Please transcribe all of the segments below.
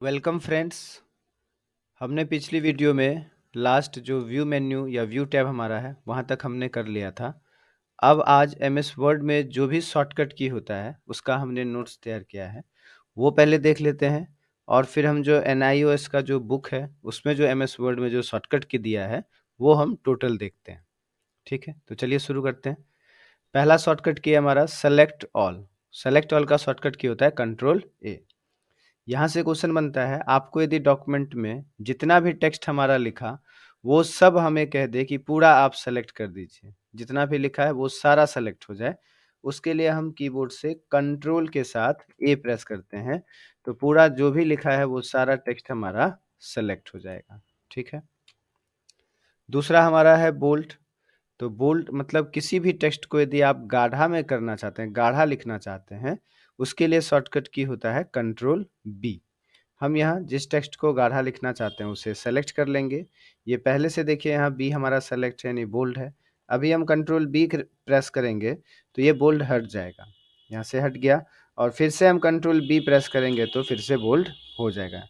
Welcome friends. हमने पिछली video में लास्ट जो व्यू मेन्यू या व्यू टैब हमारा है वहाँ तक हमने कर लिया था। अब आज एमएस वर्ड में जो भी शॉर्टकट की होता है उसका हमने नोट्स तैयार किया है, वो पहले देख लेते हैं। और फिर हम जो NIOS का जो बुक है उसमें जो एमएस वर्ड में जो शॉर्टकट की दिया है वो हम टोटल देखते हैं। ठीक है, तो चलिए शुरू करते हैं। पहला शॉर्टकट की है हमारा सेलेक्ट ऑल। सेलेक्ट ऑल का शॉर्टकट की होता है Ctrl+A। यहाँ से क्वेश्चन बनता है, आपको यदि डॉक्यूमेंट में जितना भी टेक्स्ट हमारा लिखा वो सब हमें कह दे कि पूरा आप सेलेक्ट कर दीजिए, जितना भी लिखा है वो सारा सेलेक्ट हो जाए, उसके लिए हम कीबोर्ड से कंट्रोल के साथ ए प्रेस करते हैं, तो पूरा जो भी लिखा है वो सारा टेक्स्ट हमारा सेलेक्ट हो जाएगा। ठीक है। दूसरा हमारा है बोल्ड। तो बोल्ड मतलब किसी भी टेक्स्ट को यदि आप गाढ़ा में करना चाहते हैं, गाढ़ा लिखना चाहते हैं, उसके लिए शॉर्टकट की होता है Ctrl+B। हम यहाँ जिस टेक्स्ट को गाढ़ा लिखना चाहते हैं उसे सेलेक्ट कर लेंगे। ये पहले से देखिए यहाँ बी हमारा सेलेक्ट है यानी बोल्ड है। अभी हम Ctrl+B प्रेस करेंगे तो ये बोल्ड हट जाएगा, यहाँ से हट गया। और फिर से हम Ctrl+B प्रेस करेंगे तो फिर से बोल्ड हो जाएगा।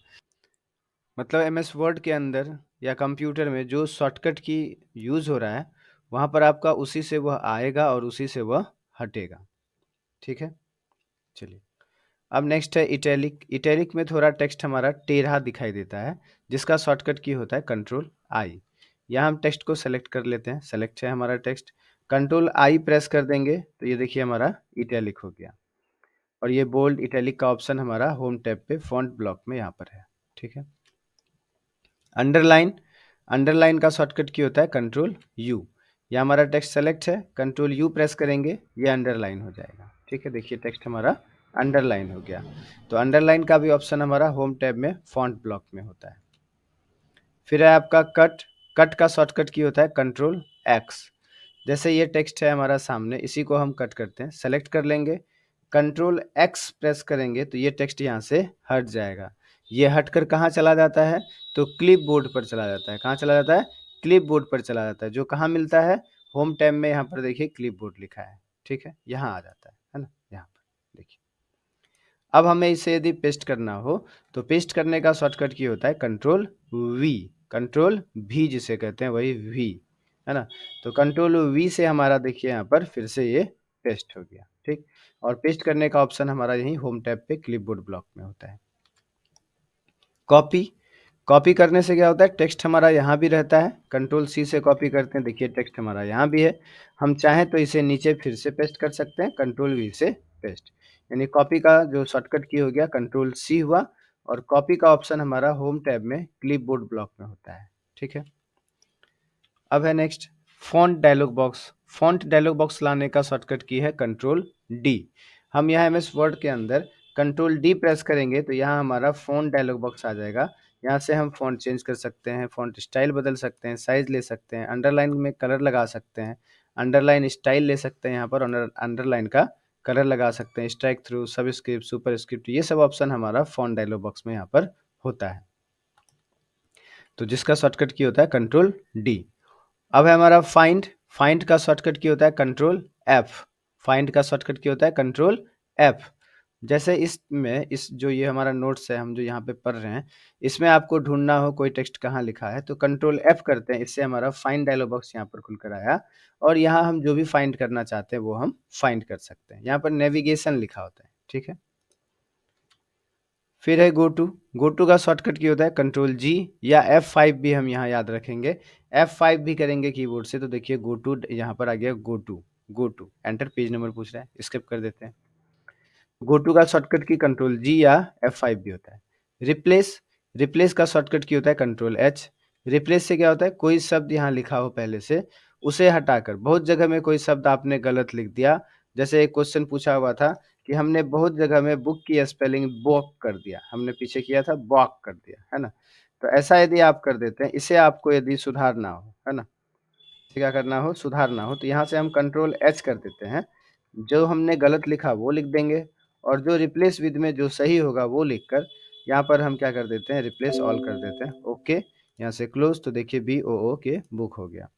मतलब एमएस वर्ड के अंदर या कंप्यूटर में जो शॉर्टकट की यूज़ हो रहा है वहाँ पर आपका उसी से वह आएगा और उसी से वह हटेगा। ठीक है, चलिए। अब नेक्स्ट है इटैलिक। इटैलिक में थोड़ा टेक्स्ट हमारा टेढ़ा दिखाई देता है, जिसका शॉर्टकट की होता है Ctrl+I। यहाँ हम टेक्स्ट को सेलेक्ट कर लेते हैं, सेलेक्ट है हमारा टेक्स्ट, Ctrl+I प्रेस कर देंगे तो ये देखिए हमारा इटैलिक हो गया। और ये बोल्ड इटैलिक का ऑप्शन हमारा होम टैब पे फॉन्ट ब्लॉक में यहाँ पर है। ठीक है। अंडरलाइन। अंडरलाइन का शॉर्टकट की होता है Ctrl+U। ये हमारा टेक्स्ट सेलेक्ट है, Ctrl+U प्रेस करेंगे ये अंडरलाइन हो जाएगा। ठीक है, देखिए टेक्स्ट हमारा अंडरलाइन हो गया। तो अंडरलाइन का भी ऑप्शन हमारा होम टैब में फॉन्ट ब्लॉक में होता है। फिर है आपका कट। कट का शॉर्टकट की होता है Ctrl+X। जैसे ये टेक्स्ट है हमारा सामने, इसी को हम कट करते हैं, सेलेक्ट कर लेंगे, Ctrl+X प्रेस करेंगे तो ये टेक्स्ट यहाँ से हट जाएगा। ये हटकर कहाँ चला जाता है? तो क्लिप बोर्ड पर चला जाता है। कहाँ चला जाता है? क्लिप बोर्ड पर चला जाता है। जो कहाँ मिलता है? होम टैब में। यहाँ पर देखिए क्लिप बोर्ड लिखा है। ठीक है, यहाँ आ जाता है ना, यहाँ पर देखिए। अब हमें इसे यदि पेस्ट करना हो तो पेस्ट करने का शॉर्टकट की होता है Ctrl+V। Ctrl+V जिसे कहते हैं वही V, है ना। तो Ctrl+V से हमारा देखिए यहाँ पर फिर से ये पेस्ट हो गया। ठीक। और पेस्ट करने का ऑप्शन हमारा यही होम टैब पे क्लिपबोर्ड ब्लॉक में होता है। कॉपी। कॉपी करने से क्या होता है? टेक्स्ट हमारा यहाँ भी रहता है, Ctrl+C से कॉपी करते हैं, देखिए टेक्स्ट हमारा यहाँ भी है। हम चाहें तो इसे नीचे फिर से पेस्ट कर सकते हैं, Ctrl+V से पेस्ट। यानी कॉपी का जो शॉर्टकट की हो गया Ctrl+C हुआ। और कॉपी का ऑप्शन हमारा होम टैब में क्लिपबोर्ड ब्लॉक में होता है। ठीक है। अब है next font dialog box. Font dialog box लाने का शॉर्टकट की है Ctrl+D। हम यहाँ एमएस वर्ड के अंदर Ctrl+D प्रेस करेंगे तो यहाँ हमारा फ़ॉन्ट डायलॉग बॉक्स आ जाएगा। यहाँ से हम फ़ॉन्ट चेंज कर सकते हैं, फ़ॉन्ट स्टाइल बदल सकते हैं, साइज़ ले सकते हैं, अंडरलाइन में कलर लगा सकते हैं, अंडरलाइन स्टाइल ले सकते हैं, यहाँ पर अंडरलाइन का कलर लगा सकते हैं, स्ट्राइक थ्रू, सबस्क्रिप्ट, सुपरस्क्रिप्ट, ये सब ऑप्शन हमारा फ़ॉन्ट डायलॉग बॉक्स में यहाँ पर होता है। तो जिसका शॉर्टकट की होता है Ctrl+D। अब है हमारा फाइंड। फाइंड का शॉर्टकट की होता है Ctrl+F। फाइंड का शॉर्टकट की होता है Ctrl+F। जैसे इसमें इस जो ये हमारा नोट्स है, हम जो यहाँ पे पढ़ रहे हैं, इसमें आपको ढूंढना हो कोई टेक्स्ट कहाँ लिखा है तो Ctrl+F करते हैं, इससे हमारा फाइंड डायलॉग बॉक्स यहाँ पर खुल कर आया। और यहाँ हम जो भी फाइंड करना चाहते हैं वो हम फाइंड कर सकते हैं। यहाँ पर नेविगेशन लिखा होता है। ठीक है। फिर है गो टू। गो टू का शॉर्टकट की होता है Ctrl+G या F5 भी हम यहाँ याद रखेंगे। F5 भी करेंगे कीबोर्ड से तो देखिए गो टू यहाँ पर आ गया, go to. Go to enter, page number पूछ रहा है, स्किप कर देते हैं। गो टू का शॉर्टकट की Ctrl+G या F5 भी होता है। रिप्लेस। रिप्लेस का शॉर्टकट की होता है Ctrl+H। रिप्लेस से क्या होता है? कोई शब्द यहाँ लिखा हो पहले से, उसे हटाकर, बहुत जगह में कोई शब्द आपने गलत लिख दिया, जैसे एक क्वेश्चन पूछा हुआ था कि हमने बहुत जगह में बुक की स्पेलिंग बॉक कर दिया, हमने पीछे किया था बॉक कर दिया, है ना। तो ऐसा यदि आप कर देते हैं, इसे आपको यदि सुधारना हो, है ना, इसे क्या करना हो? सुधारना हो, तो यहाँ से हम Ctrl+H कर देते हैं। जो हमने गलत लिखा वो लिख देंगे और जो रिप्लेस विद में जो सही होगा वो लिखकर यहाँ पर हम क्या कर देते हैं? रिप्लेस ऑल कर देते हैं। ओके, यहाँ से क्लोज, तो देखिए BOO के बुक हो गया।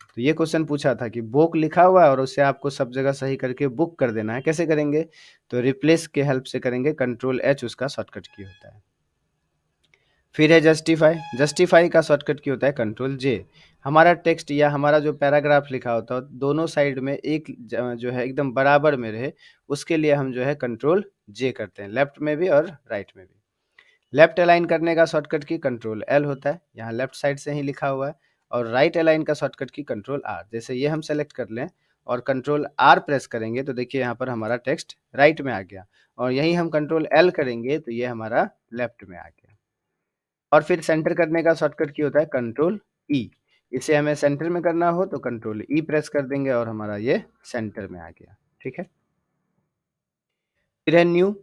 तो ये क्वेश्चन पूछा था कि बुक लिखा हुआ है और उसे आपको सब जगह सही करके बुक कर देना है, कैसे करेंगे? तो रिप्लेस के हेल्प से करेंगे, Ctrl+H उसका शॉर्टकट की होता है। फिर है जस्टिफाई। जस्टिफाई का शॉर्टकट की होता है कंट्रोल जे। हमारा टेक्स्ट या हमारा जो पैराग्राफ लिखा होता है दोनों साइड में एक जो है एकदम बराबर में रहे, उसके लिए हम जो है कंट्रोल जे करते हैं, लेफ्ट में भी और राइट में भी। लेफ्ट अलाइन करने का शॉर्टकट की कंट्रोल एल होता है, यहाँ लेफ्ट साइड से ही लिखा हुआ है। और राइट अलाइन का शॉर्टकट की कंट्रोल आर। जैसे ये हम सेलेक्ट कर लें और कंट्रोल आर प्रेस करेंगे तो देखिए यहाँ पर हमारा टेक्स्ट राइट में आ गया, और यहीं हम कंट्रोल एल करेंगे तो ये हमारा लेफ्ट में आ गया। और फिर सेंटर करने का शॉर्टकट की होता है कंट्रोल ई। इसे हमें सेंटर में करना हो तो कंट्रोल ई प्रेस कर देंगे और हमारा ये सेंटर में आ गया। ठीक है। फिर है न्यू।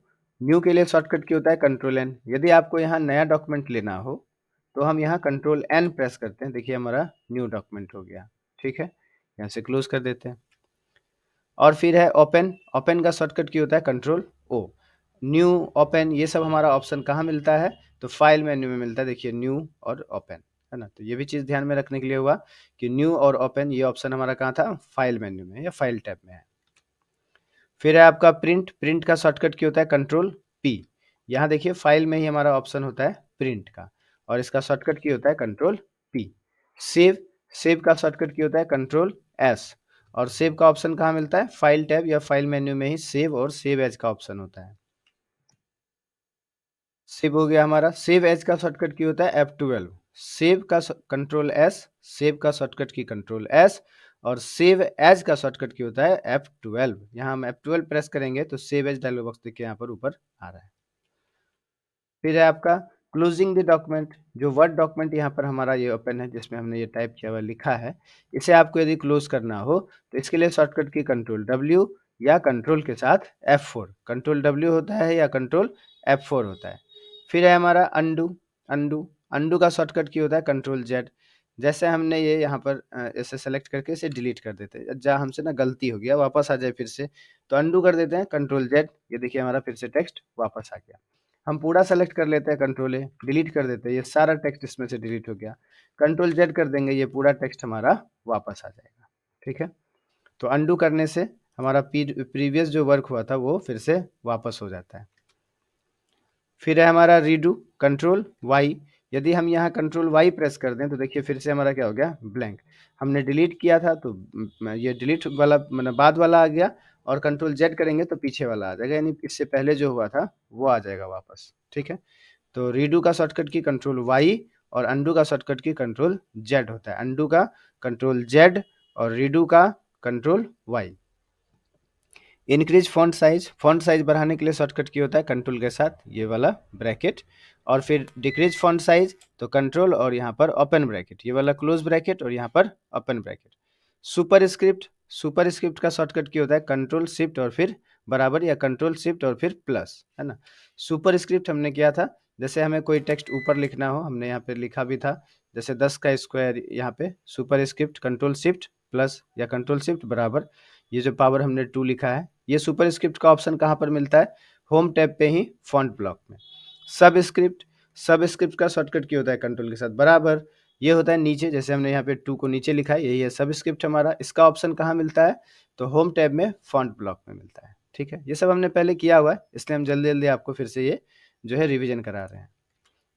न्यू के लिए शॉर्टकट की होता है कंट्रोल एन। यदि आपको यहाँ नया डॉक्यूमेंट लेना हो तो हम यहाँ कंट्रोल एन प्रेस करते हैं, देखिए हमारा न्यू डॉक्यूमेंट हो गया। ठीक है, यहाँ से क्लोज कर देते हैं। और फिर है ओपन। ओपन का शॉर्टकट की होता है कंट्रोल ओ। न्यू, ओपन, ये सब हमारा ऑप्शन कहाँ मिलता है तो फाइल मेन्यू में मिलता है। देखिए न्यू और ओपन, है ना। तो ये भी चीज़ ध्यान में रखने के लिए हुआ कि न्यू और ओपन ये ऑप्शन हमारा कहाँ था, फाइल मेन्यू में या फाइल टैब में है। फिर है आपका प्रिंट। प्रिंट का शॉर्टकट की होता है कंट्रोल पी। यहाँ देखिए फाइल में ही हमारा ऑप्शन होता है प्रिंट का, और इसका शॉर्टकट की होता है कंट्रोल पी। सेव। सेव का शॉर्टकट की होता है कंट्रोल एस। और सेव का ऑप्शन कहाँ मिलता है, फाइल टैब या फाइल मेन्यू में ही सेव और सेव एज का ऑप्शन होता है। सेव हो गया हमारा। सेव एज का शॉर्टकट की होता है F12। सेव का कंट्रोल एस, सेव का शॉर्टकट की कंट्रोल एस, और सेव एज का शॉर्टकट की होता है F12। यहाँ हम F12 प्रेस करेंगे तो सेव एज डायलॉग बॉक्स देखिए यहाँ पर ऊपर आ रहा है। फिर है आपका क्लोजिंग द डॉक्यूमेंट। जो वर्ड डॉक्यूमेंट यहाँ पर हमारा ये ओपन है जिसमें हमने ये टाइप किया हुआ लिखा है, इसे आपको यदि क्लोज करना हो तो इसके लिए शॉर्टकट की कंट्रोल W या कंट्रोल के साथ F4। कंट्रोल W होता है या कंट्रोल F4 होता है। फिर है हमारा अंडू। अंडू, अंडू का शॉर्टकट की होता है कंट्रोल जेड। जैसे हमने ये यहाँ पर ऐसे सेलेक्ट करके इसे डिलीट कर देते हैं, जहाँ हमसे ना गलती हो गया वापस आ जाए फिर से, तो अंडू कर देते हैं कंट्रोल जेड। ये देखिए हमारा फिर से टेक्स्ट वापस आ गया। हम पूरा सेलेक्ट कर लेते हैं कंट्रोल ए, डिलीट कर देते हैं, ये सारा टेक्स्ट इसमें से डिलीट हो गया। कंट्रोल जेड कर देंगे, ये पूरा टेक्स्ट हमारा वापस आ जाएगा। ठीक है, तो अंडू करने से हमारा प्रीवियस जो वर्क हुआ था वो फिर से वापस हो जाता है। फिर है हमारा रीडू, कंट्रोल वाई। यदि हम यहाँ कंट्रोल वाई प्रेस कर दें तो देखिए फिर से हमारा क्या हो गया, ब्लैंक। हमने डिलीट किया था तो ये डिलीट वाला मतलब बाद वाला आ गया, और कंट्रोल जेड करेंगे तो पीछे वाला आ जाएगा, यानी इससे पहले जो हुआ था वो आ जाएगा वापस। ठीक है, तो रीडू का शॉर्टकट की कंट्रोल वाई और अंडू का शॉर्टकट की कंट्रोल जेड होता है। अंडू का कंट्रोल जेड और रीडू का control Y. Increase font size बढ़ाने के लिए शॉर्टकट की होता है कंट्रोल के साथ ये वाला ब्रैकेट, और फिर डिक्रीज फॉन्ट साइज तो कंट्रोल और यहाँ पर ओपन ब्रैकेट, ये वाला क्लोज ब्रैकेट और यहाँ पर open bracket. Super script, super script का शॉर्टकट की होता है कंट्रोल शिफ्ट और फिर बराबर या कंट्रोल शिफ्ट और फिर प्लस, है ना। सुपर स्क्रिप्ट हमने किया था, जैसे हमें कोई टेक्स्ट ऊपर लिखना हो, हमने यहाँ पे लिखा भी था, जैसे 10 का स्क्वायर, यहाँ पे super script control shift plus या कंट्रोल शिफ्ट बराबर, ये जो पावर हमने 2 लिखा है, ये सुपर स्क्रिप्ट का ऑप्शन कहाँ पर मिलता है, होम टैब पे ही फॉन्ट ब्लॉक में। सब स्क्रिप्ट, सब स्क्रिप्ट का शॉर्टकट की होता है कंट्रोल के साथ बराबर, ये होता है नीचे, जैसे हमने यहाँ पे 2 को नीचे लिखा है, यही है सब स्क्रिप्ट हमारा। इसका ऑप्शन कहाँ मिलता है तो होम टैब में फॉन्ट ब्लॉक में मिलता है। ठीक है, ये सब हमने पहले किया हुआ है, इसलिए हम जल्दी जल्दी आपको फिर से ये जो है रिविजन करा रहे हैं।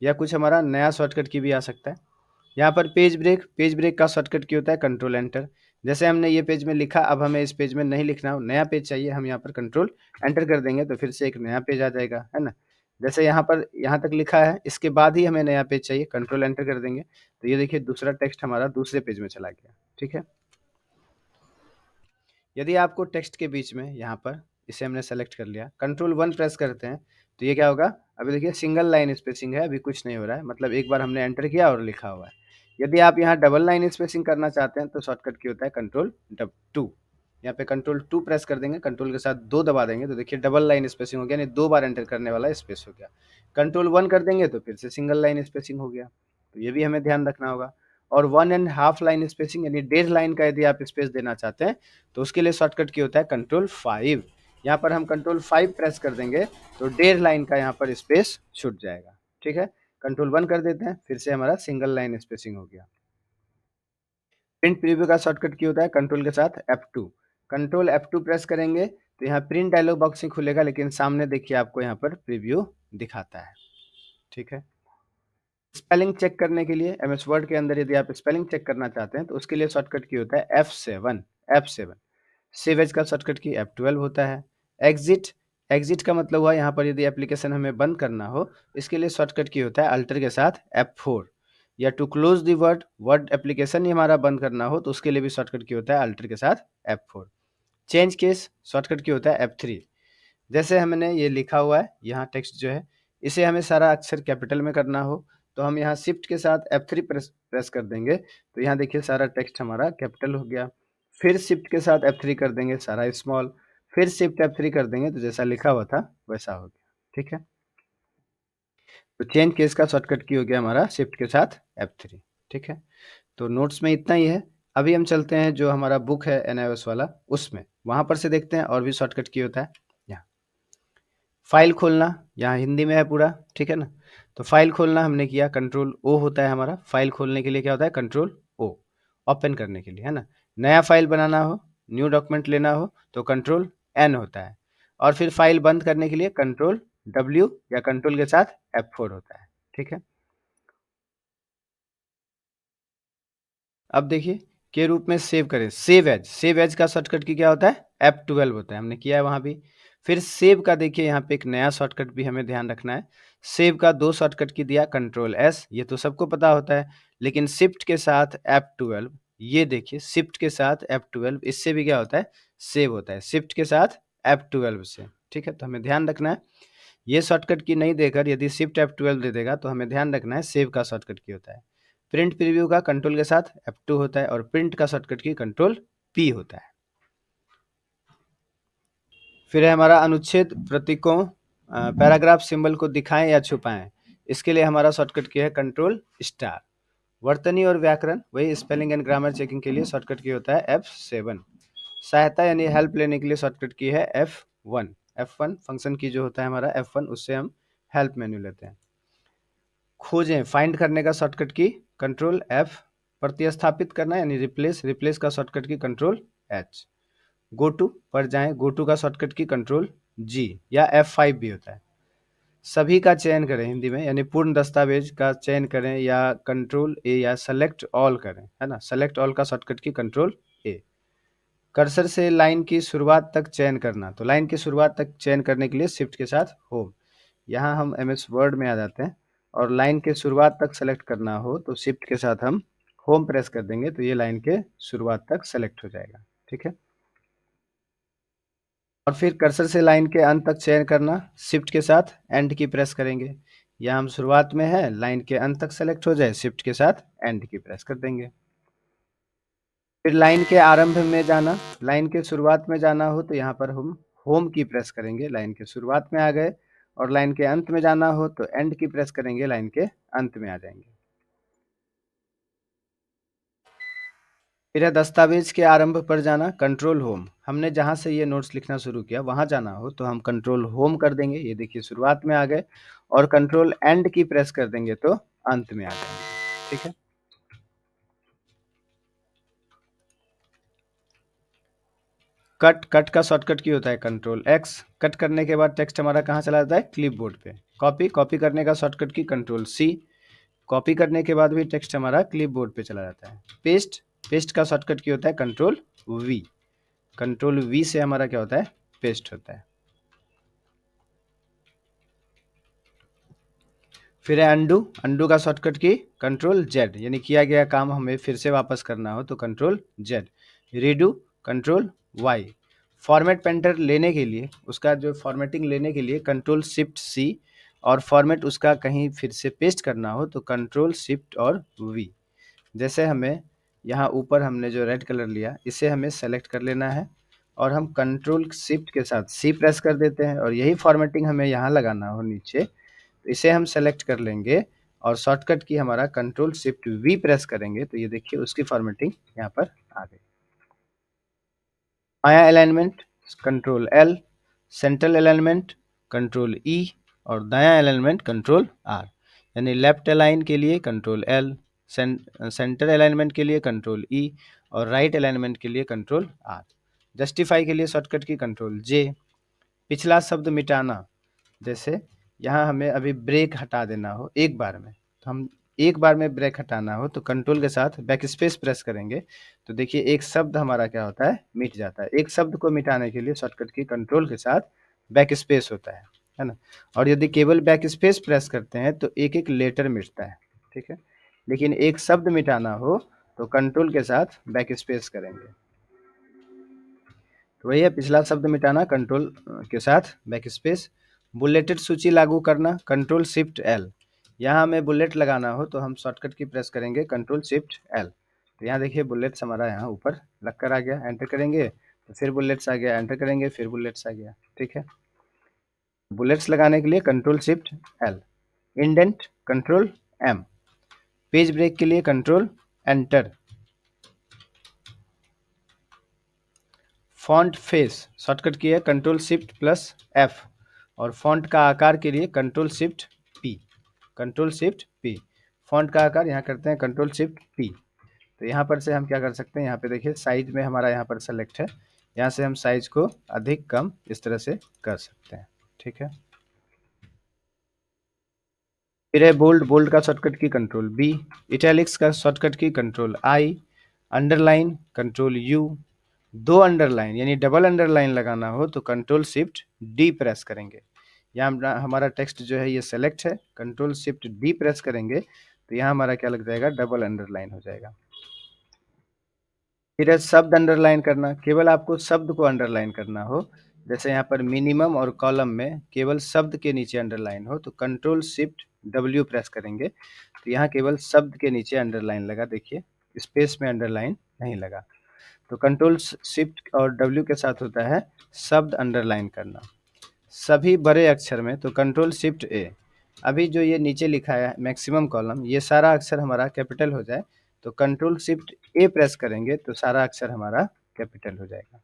या कुछ हमारा नया शॉर्टकट की भी आ सकता है। यहाँ पर पेज ब्रेक, पेज ब्रेक का शॉर्टकट की होता है कंट्रोल एंटर। जैसे हमने ये पेज में लिखा, अब हमें इस पेज में नहीं लिखना हो, नया पेज चाहिए, हम यहाँ पर कंट्रोल एंटर कर देंगे तो फिर से एक नया पेज आ जाएगा, है ना। जैसे यहाँ पर यहाँ तक लिखा है, इसके बाद ही हमें नया पेज चाहिए, कंट्रोल एंटर कर देंगे तो ये देखिए दूसरा टेक्स्ट हमारा दूसरे पेज में चला गया। ठीक है, यदि आपको टेक्स्ट के बीच में यहाँ पर इसे हमने सेलेक्ट कर लिया, कंट्रोल 1 प्रेस करते हैं तो ये क्या होगा, अभी देखिए सिंगल लाइन स्पेसिंग है, अभी कुछ नहीं हो रहा है, मतलब एक बार हमने एंटर किया और लिखा हुआ है। यदि आप यहाँ डबल लाइन स्पेसिंग करना चाहते हैं तो शॉर्टकट की होता है कंट्रोल 2। यहाँ पे कंट्रोल 2 प्रेस कर देंगे, कंट्रोल के साथ 2 दबा देंगे तो देखिए डबल लाइन स्पेसिंग हो गया, यानी 2 बार एंटर करने वाला स्पेस हो गया। कंट्रोल 1 कर देंगे तो फिर से सिंगल लाइन स्पेसिंग हो गया, तो ये भी हमें ध्यान रखना होगा। और 1.5 लाइन स्पेसिंग यानी 1.5 लाइन का यदि आप स्पेस देना चाहते हैं तो उसके लिए शॉर्टकट की होता है कंट्रोल 5। यहाँ पर हम कंट्रोल 5 प्रेस कर देंगे तो 1.5 लाइन का यहाँ पर स्पेस छूट जाएगा। ठीक है, कंट्रोल 1 कर देते हैं, फिर से हमारा सिंगल लाइन स्पेसिंग हो गया। प्रिंट प्रीव्यू का शॉर्टकट की होता है कंट्रोल के साथ F2। कंट्रोल F2 प्रेस करेंगे तो यहाँ प्रिंट डायलॉग बॉक्स ही खुलेगा, लेकिन सामने देखिए आपको यहाँ पर प्रीव्यू दिखाता है। ठीक है, स्पेलिंग चेक करने के लिए एमएस वर्ड के अंदर यदि आप स्पेलिंग चेक करना चाहते हैं तो उसके लिए शॉर्टकट की होता है F7। सेव एज का शॉर्टकट की F12 होता है। एग्जिट एग्जिट का मतलब हुआ यहाँ पर यदि एप्लीकेशन हमें बंद करना हो, इसके लिए शॉर्टकट की होता है अल्टर के साथ F4। या to close the Word application ही हमारा बंद करना हो तो उसके लिए भी शॉर्टकट की होता है अल्टर के साथ F4। चेंज केस शॉर्टकट की होता है F3। जैसे हमने ये लिखा हुआ है यहाँ टेक्स्ट जो है, इसे हमें सारा अक्षर कैपिटल में करना हो तो हम यहाँ शिफ्ट के साथ F3 प्रेस कर देंगे तो यहाँ देखिए सारा टेक्स्ट हमारा कैपिटल हो गया। फिर शिफ्ट के साथ F3 कर देंगे, सारा स्मॉल। फिर शिफ्ट F3 कर देंगे तो जैसा लिखा हुआ था वैसा हो गया। ठीक है, तो चेंज केस का शॉर्टकट की हो गया हमारा शिफ्ट के साथ F3। ठीक है, तो नोट्स में इतना ही है। अभी हम चलते हैं जो हमारा बुक है NIOS वाला, उसमें वहां पर से देखते हैं और भी शॉर्टकट की होता है। यहाँ फाइल खोलना, यहाँ हिंदी में है पूरा, ठीक है ना। तो फाइल खोलना हमने किया, कंट्रोल O होता है हमारा। फाइल खोलने के लिए क्या होता है, कंट्रोल O। ओपन करने के लिए, है ना। नया फाइल बनाना हो, न्यू डॉक्यूमेंट लेना हो तो कंट्रोल N होता है। और फिर फाइल बंद करने के लिए कंट्रोल W या कंट्रोल के साथ F4 होता है। ठीक है, अब देखिए के रूप में सेव करें, सेव एज का शॉर्टकट की क्या होता है, F12 होता है। हमने किया है वहां भी। फिर सेव का देखिए यहाँ पे एक नया शॉर्टकट भी हमें ध्यान रखना है। सेव का दो शॉर्टकट की दिया, कंट्रोल S, ये तो सबको पता होता है। लेकिन शिफ्ट के साथ F12, ये देखिए शिफ्ट के साथ F12, इससे भी क्या होता है, सेव होता है शिफ्ट के साथ F12 से। ठीक है, तो हमें ध्यान रखना है ये शॉर्टकट की नहीं देकर यदि शिफ्ट F12 दे देगा तो हमें ध्यान रखना है सेव का शॉर्टकट की होता है। प्रिंट प्रीव्यू का कंट्रोल के साथ F2 होता है और प्रिंट का शॉर्टकट की कंट्रोल P होता है। फिर है हमारा अनुच्छेद प्रतीकों पैराग्राफ सिंबल को दिखाएं या छुपाएं, इसके लिए हमारा शॉर्टकट की है कंट्रोल स्टार। वर्तनी और व्याकरण वही स्पेलिंग एंड ग्रामर चेकिंग के लिए शॉर्टकट की होता है F7। सहायता यानी हेल्प लेने के लिए शॉर्टकट की है F1 फंक्शन की जो होता है हमारा F1, उससे हम हेल्प मेन्यू लेते हैं। खोजें फाइंड करने का शॉर्टकट की कंट्रोल F। प्रतिस्थापित करना यानी रिप्लेस का shortcut key control H। Go to पर जाएं, गो टू का शॉर्टकट की कंट्रोल G या F5 भी होता है। सभी का चयन करें हिंदी में यानी पूर्ण दस्तावेज का चयन करें या कंट्रोल A या सेलेक्ट ऑल करें, है ना। सेलेक्ट ऑल का shortcut key control A। Cursor से लाइन की शुरुआत तक चयन करना, तो लाइन की शुरुआत तक चयन करने के लिए शिफ्ट के साथ होम। यहाँ हम MS वर्ड में आ जाते हैं और लाइन के शुरुआत तक सेलेक्ट करना हो तो शिफ्ट के साथ हम होम प्रेस कर देंगे तो ये लाइन के शुरुआत तक सेलेक्ट हो जाएगा। ठीक है, और फिर कर्सर से लाइन के अंत तक चयन करना, शिफ्ट के साथ एंड की प्रेस करेंगे। यहाँ हम शुरुआत में है, लाइन के अंत तक सेलेक्ट हो जाए, शिफ्ट के साथ एंड की प्रेस कर देंगे। फिर लाइन के आरंभ में जाना, लाइन के शुरुआत में जाना हो तो यहाँ पर हम होम की प्रेस करेंगे, लाइन के शुरुआत में आ गए। और लाइन के अंत में जाना हो तो एंड की प्रेस करेंगे, लाइन के अंत में आ जाएंगे। फिर है दस्तावेज के आरंभ पर जाना, कंट्रोल होम। हमने जहाँ से ये नोट्स लिखना शुरू किया वहाँ जाना हो तो हम कंट्रोल होम कर देंगे, ये देखिए शुरुआत में आ गए। और कंट्रोल एंड की प्रेस कर देंगे तो अंत में आ जाएंगे। ठीक है, कट का शॉर्टकट की होता है कंट्रोल X। कट करने के बाद टेक्स्ट हमारा कहाँ चला जाता है, क्लिप बोर्ड पे। कॉपी करने का shortcut key control C। Copy करने के बाद भी टेक्स्ट हमारा क्लिप बोर्ड पे चला जाता है। पेस्ट का शॉर्टकट की होता है कंट्रोल V। कंट्रोल V से हमारा क्या होता है, पेस्ट होता है। फिर है अंडू का शॉर्टकट की कंट्रोल Z, यानी किया गया काम हमें फिर से वापस करना हो तो control Z। Redo control Y। Format painter लेने के लिए, उसका जो फॉर्मेटिंग लेने के लिए कंट्रोल शिफ्ट C। और फॉर्मेट उसका कहीं फिर से पेस्ट करना हो तो कंट्रोल शिफ्ट और V। जैसे हमें यहाँ ऊपर हमने जो रेड कलर लिया इसे हमें सेलेक्ट कर लेना है और हम कंट्रोल शिफ्ट के साथ C प्रेस कर देते हैं और यही फॉर्मेटिंग हमें यहाँ लगाना हो नीचे, तो इसे हम सेलेक्ट कर लेंगे और शॉर्टकट की हमारा कंट्रोल शिफ्ट V प्रेस करेंगे तो ये देखिए उसकी फॉर्मेटिंग यहाँ पर आ गई। बायां alignment control L। Central alignment control E। और दायां अलाइनमेंट कंट्रोल R। यानी लेफ्ट अलाइन के लिए कंट्रोल L, सेंटर अलाइनमेंट के लिए कंट्रोल E और राइट अलाइनमेंट के लिए कंट्रोल R। जस्टिफाई के लिए शॉर्टकट की कंट्रोल J। पिछला शब्द मिटाना, जैसे यहाँ हमें अभी ब्रेक हटा देना हो एक बार में तो हम एक बार में ब्रेक हटाना हो तो कंट्रोल के साथ बैक स्पेस प्रेस करेंगे तो देखिए एक शब्द हमारा क्या होता है, मिट जाता है। एक शब्द को मिटाने के लिए शॉर्टकट की कंट्रोल के साथ बैक स्पेस होता है ना। और यदि केवल बैक स्पेस प्रेस करते हैं तो एक एक लेटर मिटता है, ठीक है। लेकिन एक शब्द मिटाना हो तो कंट्रोल के साथ बैक स्पेस करेंगे। तो वही है, पिछला शब्द मिटाना कंट्रोल के साथ बैक स्पेस। बुलेटेड सूची लागू करना कंट्रोल शिफ्ट एल। यहाँ हमें बुलेट लगाना हो तो हम शॉर्टकट की प्रेस करेंगे कंट्रोल शिफ्ट एल। तो यहाँ देखिए बुलेट्स हमारा यहाँ ऊपर लग कर आ गया, एंटर करेंगे तो फिर बुलेट्स आ गया, एंटर करेंगे फिर बुलेट्स आ गया, ठीक है। बुलेट्स लगाने के लिए control shift L. Indent control M. Page break के लिए control enter. Font face shortcut key है कंट्रोल शिफ्ट प्लस एफ। और फॉन्ट का आकार के लिए control shift P. Control shift P. Font का आकार यहाँ करते हैं कंट्रोल शिफ्ट पी। तो यहाँ पर से हम क्या कर सकते हैं, यहाँ पे देखिए साइज में हमारा यहाँ पर सेलेक्ट है, यहाँ से हम साइज को अधिक कम इस तरह से कर सकते हैं, ठीक है। फिर है बोल्ड। बोल्ड का shortcut key control B. Italics का shortcut key control I. Underline control you. दो अंडरलाइन यानी डबल अंडरलाइन लगाना हो तो कंट्रोल शिफ्ट डी प्रेस करेंगे। यहाँ हमारा टेक्स्ट जो है ये सेलेक्ट है, कंट्रोल शिफ्ट डी प्रेस करेंगे तो यहाँ हमारा क्या लग जाएगा, डबल अंडरलाइन हो जाएगा। फिर है शब्द अंडरलाइन करना। केवल आपको शब्द को अंडरलाइन करना हो, जैसे यहाँ पर मिनिमम और कॉलम में केवल शब्द के नीचे अंडरलाइन हो तो कंट्रोल शिफ्ट डब्ल्यू प्रेस करेंगे तो यहाँ केवल शब्द के नीचे अंडरलाइन लगा, देखिए स्पेस में अंडरलाइन नहीं लगा। तो कंट्रोल शिफ्ट और डब्ल्यू के साथ होता है शब्द अंडरलाइन करना। सभी बड़े अक्षर में तो कंट्रोल शिफ्ट ए। अभी जो ये नीचे लिखा है मैक्सिमम कॉलम, ये सारा अक्षर हमारा कैपिटल हो जाए तो कंट्रोल शिफ्ट ए प्रेस करेंगे तो सारा अक्षर हमारा कैपिटल हो जाएगा।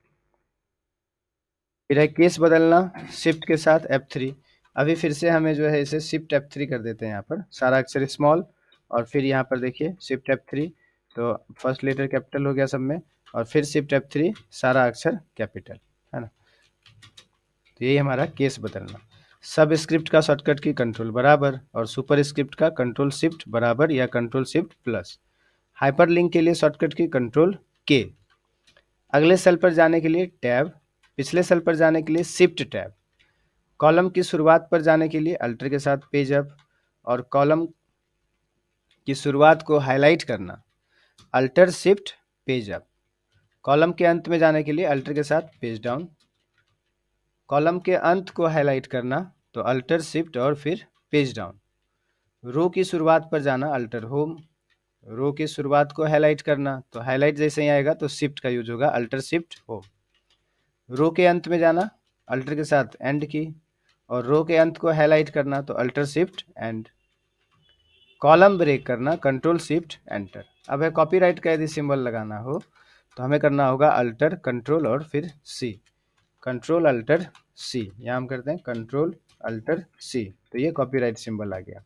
फिर है केस बदलना शिफ्ट के साथ F3। अभी फिर से हमें जो है इसे शिफ्ट F3 कर देते हैं, यहाँ पर सारा अक्षर स्मॉल और फिर यहाँ पर देखिए शिफ्ट F3 तो फर्स्ट लेटर कैपिटल हो गया सब में और फिर शिफ्ट F3 सारा अक्षर कैपिटल, है ना। तो यही हमारा केस बदलना। सब स्क्रिप्ट का शॉर्टकट की कंट्रोल बराबर और सुपर स्क्रिप्ट का कंट्रोल शिफ्ट बराबर या कंट्रोल शिफ्ट प्लस। हाइपरलिंक के लिए शॉर्टकट की कंट्रोल के। अगले सेल पर जाने के लिए टैब। पिछले सेल पर जाने के लिए शिफ्ट टैब। कॉलम की शुरुआत पर जाने के लिए अल्टर के साथ पेज अप और कॉलम की शुरुआत को हाईलाइट करना alter shift page up. Column के अंत में जाने के लिए अल्टर के साथ पेज डाउन। कॉलम के अंत को हाईलाइट करना तो अल्टर शिफ्ट और फिर पेज डाउन। रो की शुरुआत पर जाना अल्टर होम। रो की शुरुआत को हाईलाइट करना तो हाईलाइट जैसे ही आएगा तो शिफ्ट का यूज होगा, अल्टर शिफ्ट होम। रो के अंत में जाना अल्टर के साथ एंड की और रो के अंत को हाईलाइट करना तो alt shift end. Column break करना कंट्रोल शिफ्ट एंटर। अब है कॉपीराइट का यदि सिंबल लगाना हो तो हमें करना होगा अल्टर कंट्रोल और फिर सी। कंट्रोल अल्टर सी, यहाँ हम करते हैं कंट्रोल अल्टर सी तो ये कॉपीराइट सिंबल आ गया।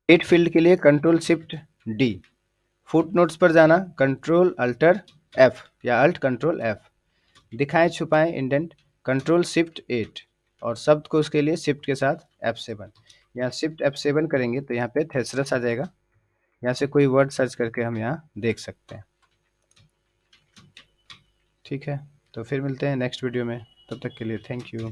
डेट फील्ड के लिए control shift D. Foot notes पर जाना कंट्रोल अल्टर एफ या अल्ट कंट्रोल एफ। दिखाएं छुपाएं इंडेंट कंट्रोल शिफ्ट 8 और शब्द को उसके लिए शिफ्ट के साथ F7। यहाँ शिफ्ट F7 करेंगे तो यहाँ पे थेसरस आ जाएगा, यहाँ से कोई वर्ड सर्च करके हम यहाँ देख सकते हैं, ठीक है। तो फिर मिलते हैं नेक्स्ट वीडियो में, तब तक के लिए थैंक यू।